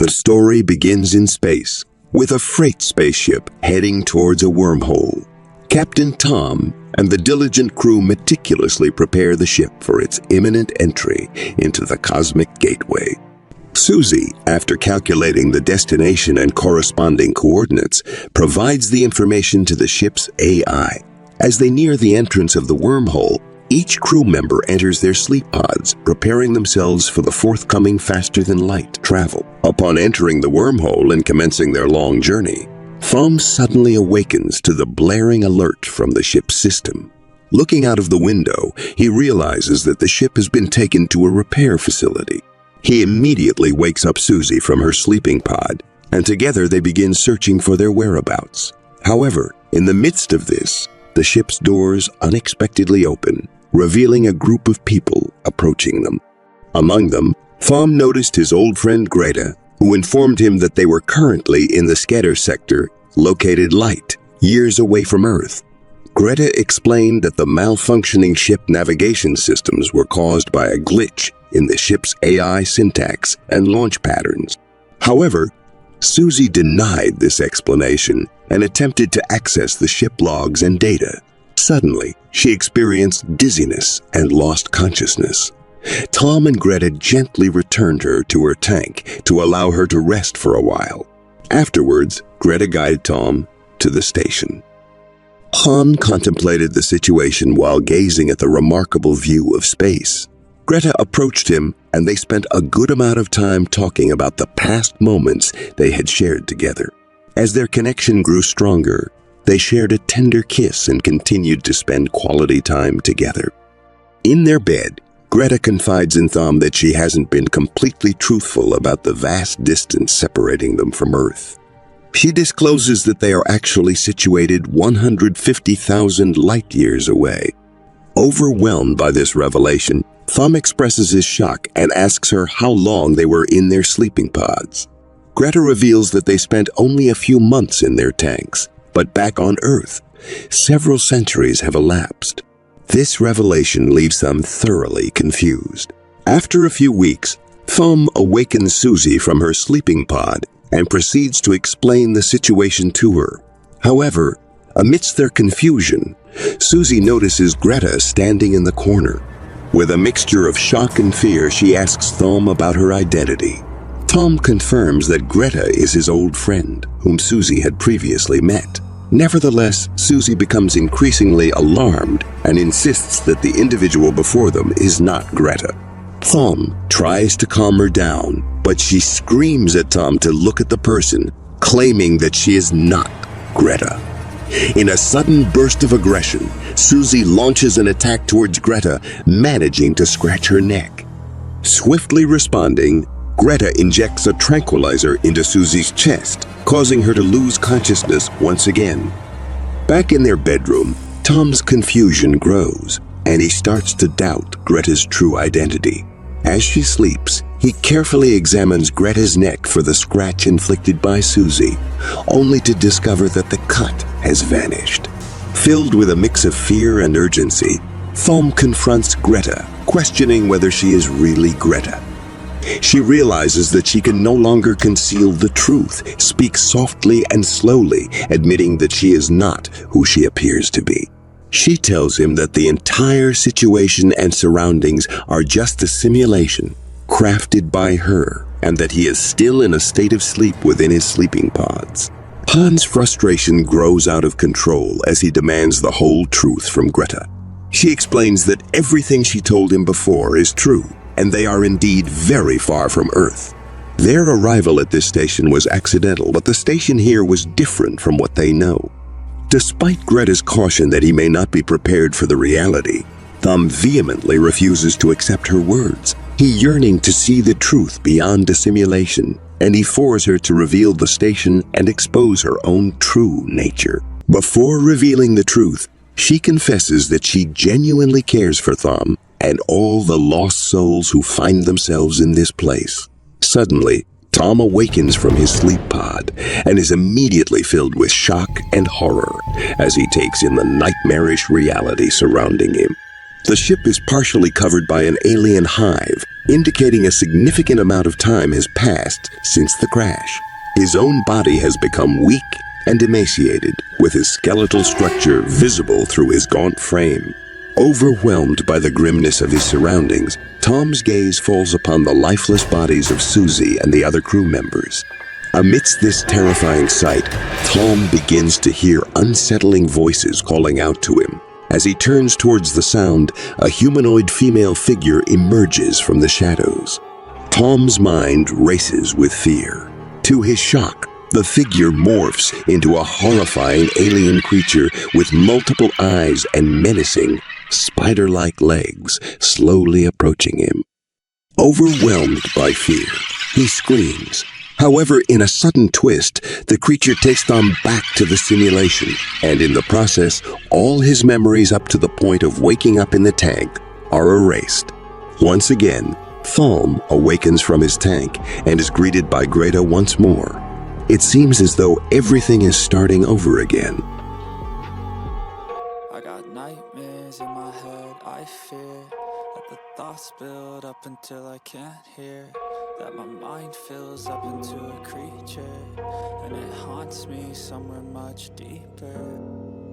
The story begins in space, with a freight spaceship heading towards a wormhole. Captain Tom and the diligent crew meticulously prepare the ship for its imminent entry into the cosmic gateway. Susie, after calculating the destination and corresponding coordinates, provides the information to the ship's AI. As they near the entrance of the wormhole, each crew member enters their sleep pods, preparing themselves for the forthcoming faster-than-light travel. Upon entering the wormhole and commencing their long journey, Tom suddenly awakens to the blaring alert from the ship's system. Looking out of the window, he realizes that the ship has been taken to a repair facility. He immediately wakes up Susie from her sleeping pod, and together they begin searching for their whereabouts. However, in the midst of this, the ship's doors unexpectedly open, revealing a group of people approaching them. Among them, Tom noticed his old friend Greta, who informed him that they were currently in the scatter sector, located light years away from Earth. Greta explained that the malfunctioning ship navigation systems were caused by a glitch in the ship's AI syntax and launch patterns. However, Susie denied this explanation and attempted to access the ship logs and data. Suddenly, she experienced dizziness and lost consciousness. Tom and Greta gently returned her to her tank to allow her to rest for a while. Afterwards, Greta guided Tom to the station. Han contemplated the situation while gazing at the remarkable view of space. Greta approached him, and they spent a good amount of time talking about the past moments they had shared together. As their connection grew stronger, they shared a tender kiss and continued to spend quality time together. In their bed, Greta confides in Tom that she hasn't been completely truthful about the vast distance separating them from Earth. She discloses that they are actually situated 150,000 light-years away. Overwhelmed by this revelation, Tom expresses his shock and asks her how long they were in their sleeping pods. Greta reveals that they spent only a few months in their tanks, but back on Earth, several centuries have elapsed. This revelation leaves them thoroughly confused. After a few weeks, Tom awakens Susie from her sleeping pod and proceeds to explain the situation to her. However, amidst their confusion, Susie notices Greta standing in the corner. With a mixture of shock and fear, she asks Tom about her identity. Tom confirms that Greta is his old friend, whom Susie had previously met. Nevertheless, Susie becomes increasingly alarmed and insists that the individual before them is not Greta. Tom tries to calm her down, but she screams at Tom to look at the person, claiming that she is not Greta. In a sudden burst of aggression, Susie launches an attack towards Greta, managing to scratch her neck. Swiftly responding, Greta injects a tranquilizer into Susie's chest, causing her to lose consciousness once again. Back in their bedroom, Tom's confusion grows, and he starts to doubt Greta's true identity. As she sleeps, he carefully examines Greta's neck for the scratch inflicted by Susie, only to discover that the cut has vanished. Filled with a mix of fear and urgency, Tom confronts Greta, questioning whether she is really Greta. She realizes that she can no longer conceal the truth, speaks softly and slowly, admitting that she is not who she appears to be. She tells him that the entire situation and surroundings are just a simulation crafted by her, and that he is still in a state of sleep within his sleeping pods. Han's frustration grows out of control as he demands the whole truth from Greta. She explains that everything she told him before is true, and they are indeed very far from Earth. Their arrival at this station was accidental, but the station here was different from what they know. Despite Greta's caution that he may not be prepared for the reality, Tom vehemently refuses to accept her words. He yearning to see the truth beyond dissimulation, and he forces her to reveal the station and expose her own true nature. Before revealing the truth, she confesses that she genuinely cares for Tom and all the lost souls who find themselves in this place. Suddenly, Tom awakens from his sleep pod and is immediately filled with shock and horror as he takes in the nightmarish reality surrounding him. The ship is partially covered by an alien hive, indicating a significant amount of time has passed since the crash. His own body has become weak and emaciated, with his skeletal structure visible through his gaunt frame. Overwhelmed by the grimness of his surroundings, Tom's gaze falls upon the lifeless bodies of Susie and the other crew members. Amidst this terrifying sight, Tom begins to hear unsettling voices calling out to him. As he turns towards the sound, a humanoid female figure emerges from the shadows. Tom's mind races with fear. To his shock, the figure morphs into a horrifying alien creature with multiple eyes and menacing, spider-like legs, slowly approaching him. Overwhelmed by fear, he screams. However, in a sudden twist, the creature takes Tom back to the simulation, and in the process, all his memories up to the point of waking up in the tank are erased. Once again, Thom awakens from his tank and is greeted by Greta once more. It seems as though everything is starting over again. I got nightmares in my head, I fear that the thoughts build up until I can't hear, that my mind fills up into a creature, and it haunts me somewhere much deeper.